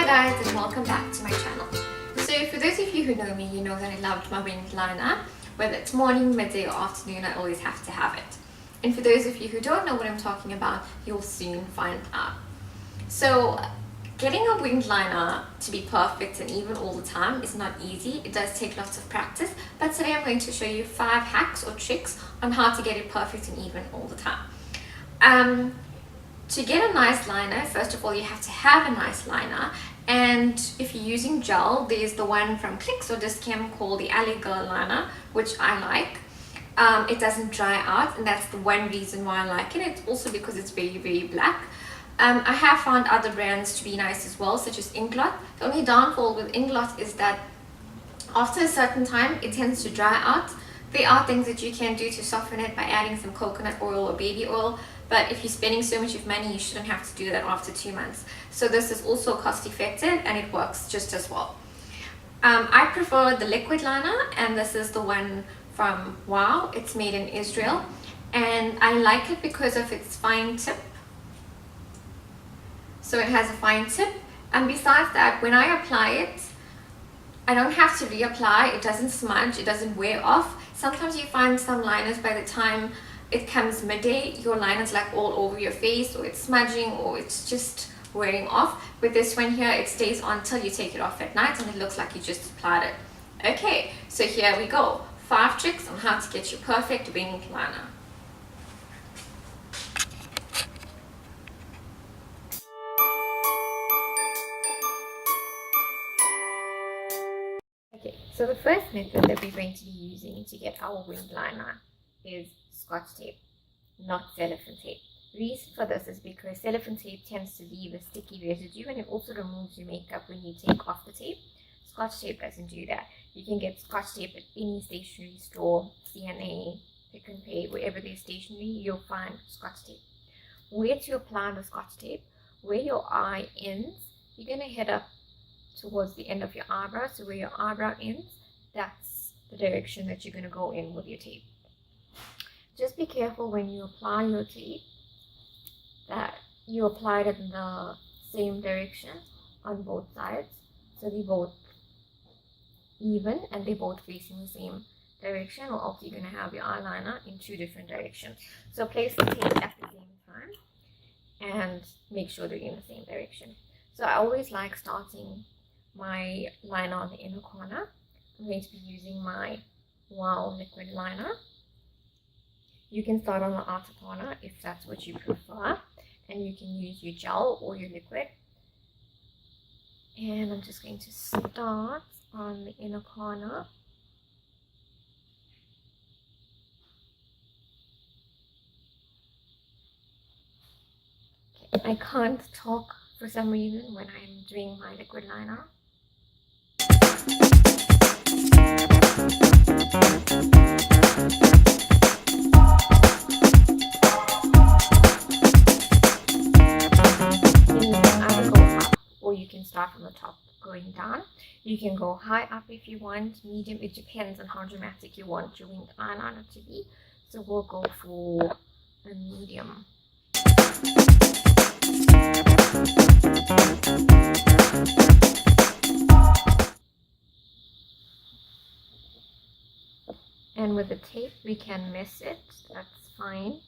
guys, and welcome back to my channel. So for those of you who know me, you know that I loved my winged liner. Whether it's morning, midday or afternoon, I always have to have it. And for those of you who don't know what I'm talking about, you'll soon find out. So getting a winged liner to be perfect and even all the time is not easy. It does take lots of practice, but today I'm going to show you 5 hacks or tricks on how to get it perfect and even all the time. To get a nice liner, first of all, you have to have a nice liner. And if you're using gel, there's the one from Clicks or Dischem called the eyeliner liner, which I like. It doesn't dry out, and that's the one reason why I like it. It's also because it's very, very black. I have found other brands to be nice as well, such as Inglot. The only downfall with Inglot is that after a certain time, it tends to dry out. There are things that you can do to soften it by adding some coconut oil or baby oil, but if you're spending so much of money, you shouldn't have to do that after 2 months. So this is also cost effective and it works just as well. I prefer the liquid liner, and this is the one from Wow. It's made in Israel, and I like it because of its fine tip. So it has a fine tip, and besides that, when I apply it, I don't have to reapply. It doesn't smudge, it doesn't wear off. Sometimes you find some liners, by the time it comes midday, your liner's like all over your face, or it's smudging, or it's just wearing off. With this one here, it stays on till you take it off at night, and it looks like you just applied it. Okay, so here we go. 5 tricks on how to get your perfect winged liner. Okay, so the first method that we're going to be using to get our winged liner is Scotch tape, not cellophane tape. The reason for this is because cellophane tape tends to leave a sticky residue, and it also removes your makeup when you take off the tape. Scotch tape doesn't do that. You can get Scotch tape at any stationery store, CNA, Pick n Pay, wherever there's stationery, you'll find Scotch tape. Where to apply the Scotch tape? Where your eye ends, you're going to head up towards the end of your eyebrow. So where your eyebrow ends, that's the direction that you're going to go in with your tape. Just be careful when you apply your tape that you apply it in the same direction on both sides, so they're both even and they're both facing the same direction, or else you're going to have your eyeliner in 2 different directions. So place the tape at the same time and make sure they're in the same direction. So I always like starting my liner on the inner corner. I'm going to be using my Wow liquid liner. You can start on the outer corner if that's what you prefer, and you can use your gel or your liquid. And I'm just going to start on the inner corner. Okay. I can't talk for some reason when I'm doing my liquid liner. Or you can start from the top going down. You can go high up if you want, medium. It depends on how dramatic you want your winged eyeliner to be. So we'll go for a medium. And with the tape, we can miss it. That's fine.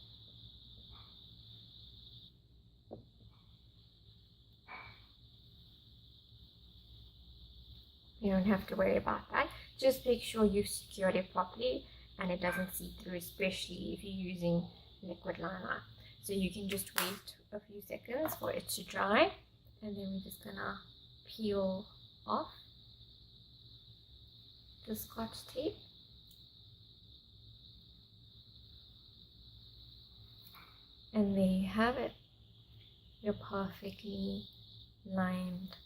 You don't have to worry about that. Just make sure you've secured it properly and it doesn't seep through, especially if you're using liquid liner. So you can just wait a few seconds for it to dry, and then we're just gonna peel off the Scotch tape. And there you have it, your perfectly lined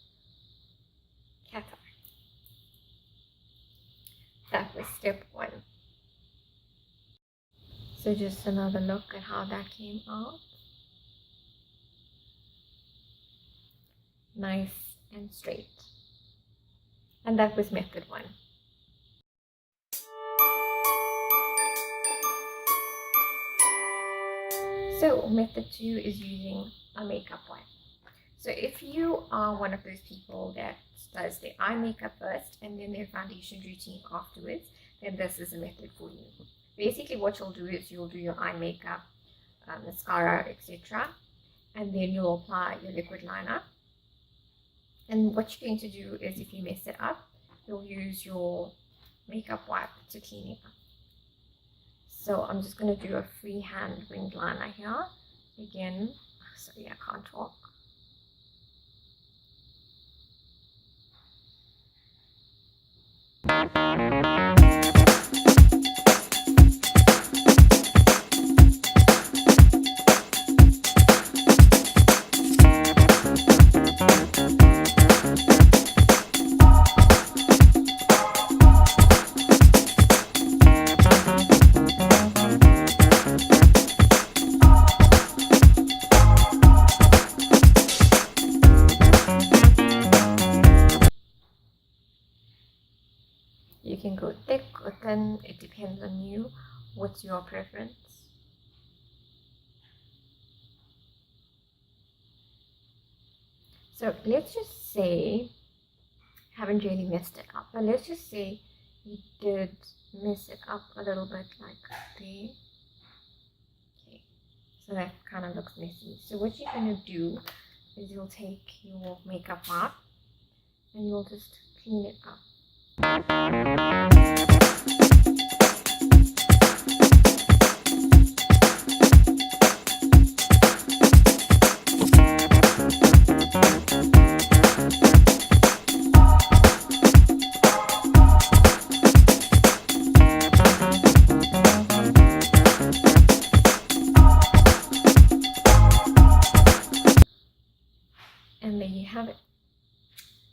cat eye. That was step 1. So just another look at how that came out. Nice and straight. And that was method 1. So method 2 is using a makeup wipe. So if you are one of those people that does their eye makeup first and then their foundation routine afterwards, then this is a method for you. Basically what you'll do is you'll do your eye makeup, mascara, etc. And then you'll apply your liquid liner. And what you're going to do is, if you mess it up, you'll use your makeup wipe to clean it up. So I'm just going to do a freehand winged liner here. Again, sorry, I can't talk. You can go thick or thin, it depends on you. What's your preference? So let's just say, haven't really messed it up, but let's just say you did mess it up a little bit, like there. Okay, so that kind of looks messy. So what you're going to do is you'll take your makeup wipe and you'll just clean it up. And there you have it.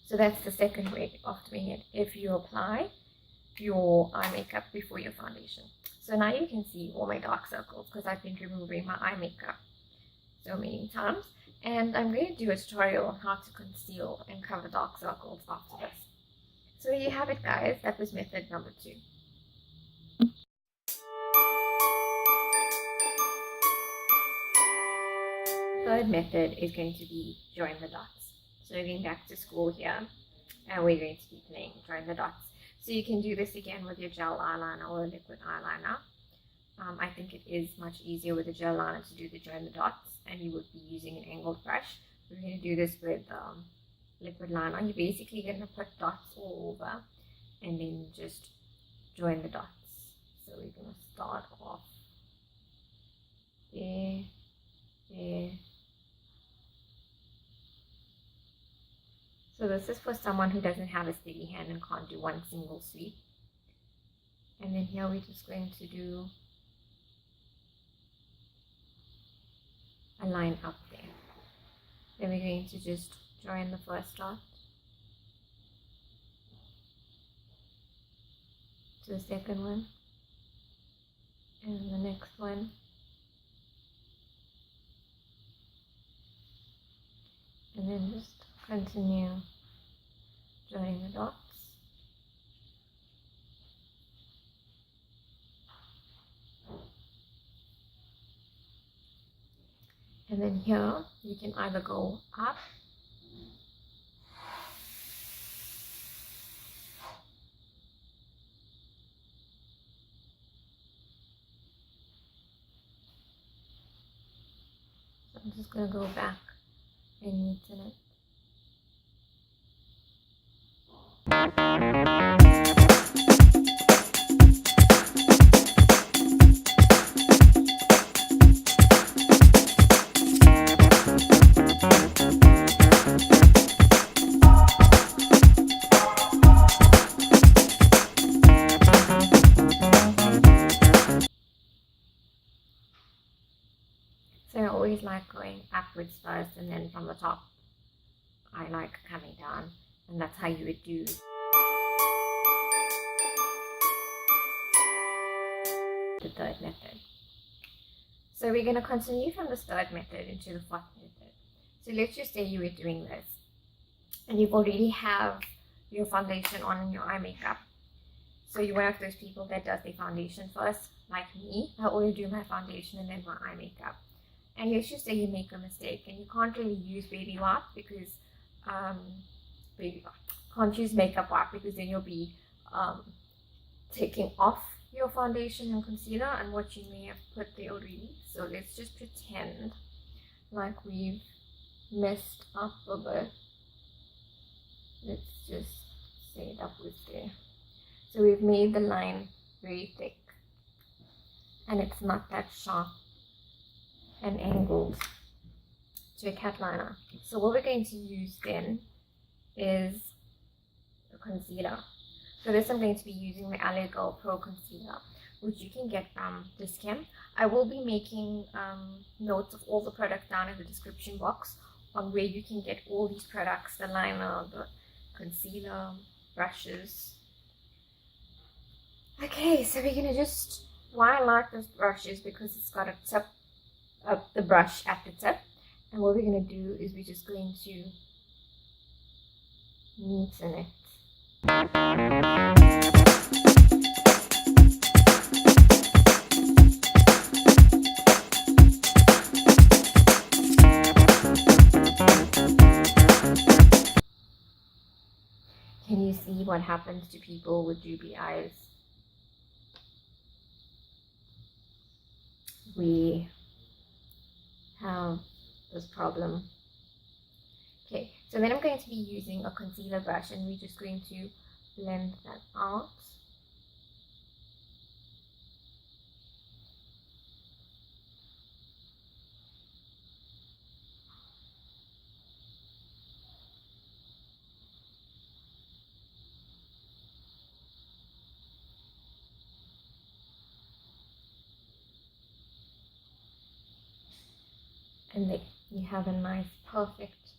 So that's the second way of doing it, if you apply your eye makeup before your foundation. So now you can see all my dark circles because I've been removing my eye makeup so many times. And I'm going to do a tutorial on how to conceal and cover dark circles after this. So there you have it, guys. That was method number 2. Third method is going to be join the dots. So we're going back to school here and we're going to be playing join the dots. So you can do this again with your gel eyeliner or a liquid eyeliner. I think it is much easier with a gel liner to do the join the dots, and you would be using an angled brush. We're going to do this with liquid liner. You're basically going to put dots all over and then just join the dots. So we're going to start off there, there. So this is for someone who doesn't have a steady hand and can't do one single sweep. And then here we're just going to do a line up there. Then we're going to just join the first dot to the second one and the next one. And then just continue joining the dots. And then here you can either go up so I'm just going to go back and neaten it. So I always like going upwards first, and then from the top I like coming down, and that's how you would do the third method. So we're going to continue from the third method into the fourth method. So let's just say you were doing this and you've already have your foundation on and your eye makeup. So you're one of those people that does the foundation first, like me. I always do my foundation and then my eye makeup. And let's just say you make a mistake and you can't really use baby wipe because can't use makeup wipe because then you'll be taking off your foundation and concealer and what you may have put there already. So let's just pretend like we've messed up a bit. Let's just say it upwards there. So we've made the line very thick and it's not that sharp and angled to a cat liner. So what we're going to use then is a concealer. For this I'm going to be using the LA Girl Pro Concealer, which you can get from Dischem. I will be making notes of all the products down in the description box on where you can get all these products, the liner, the concealer, brushes. Okay, so we're gonna just, why I like this brush is because it's got a tip of the brush at the tip, and what we're gonna do is we're just going to neaten it. Can you see what happens to people with droopy eyes? We have this problem. Okay, so then I'm going to be using a concealer brush and we're just going to blend that out. And there you have a nice perfect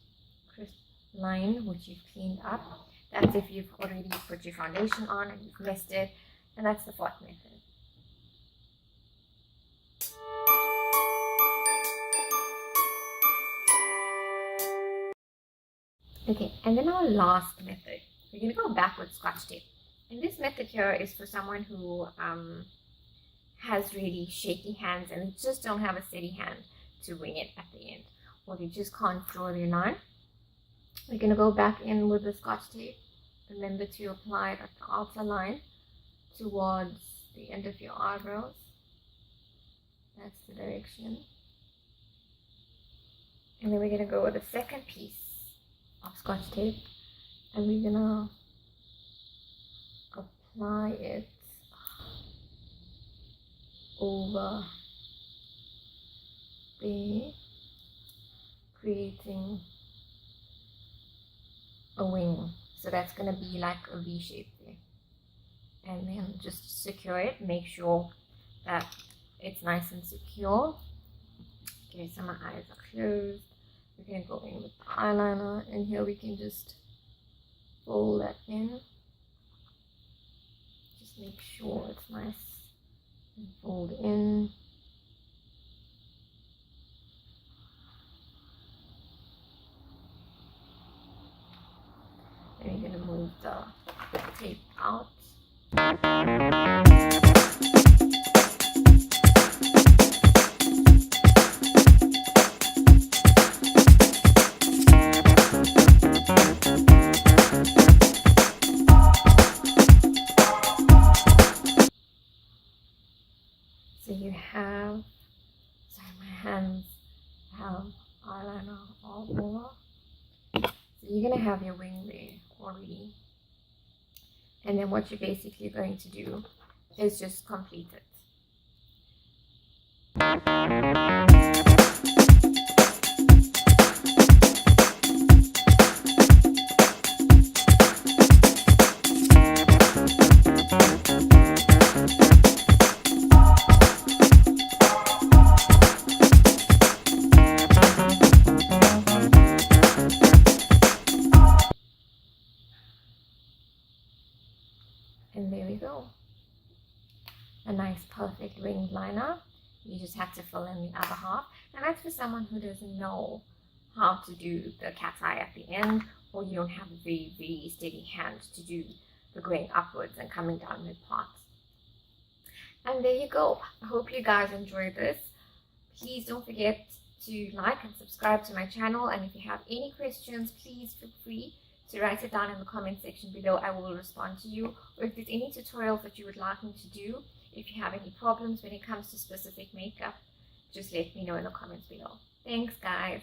crisp line which you've cleaned up. That's if you've already put your foundation on and you've messed it, and that's the fourth method. Okay, and then our last method, we're going to go back with Scotch tape. And this method here is for someone who has really shaky hands and they just don't have a steady hand to wing it at the end, or they just can't draw their line. We're going to go back in with the Scotch tape. Remember to apply it at the outer line towards the end of your eyebrows. That's the direction. And then we're going to go with the second piece of Scotch tape and we're going to apply it over there, creating a wing. So that's going to be like a V shape there. And then just secure it, make sure that it's nice and secure. Okay, so my eyes are closed. We're going to go in with the eyeliner, and here we can just fold that in. Just make sure it's nice and fold in. And you're going to move the tape out. So you have, sorry, my hands have eyeliner all over. So you're going to have your wing there already. And then what you're basically going to do is just complete it. And there we go. A nice perfect winged liner. You just have to fill in the other half. And that's for someone who doesn't know how to do the cat's eye at the end, or you don't have a very, very steady hand to do the going upwards and coming down mid part. And there you go. I hope you guys enjoyed this. Please don't forget to like and subscribe to my channel, and if you have any questions, please feel free to write it down in the comment section below. I will respond to you. Or if there's any tutorials that you would like me to do, if you have any problems when it comes to specific makeup, just let me know in the comments below. Thanks guys.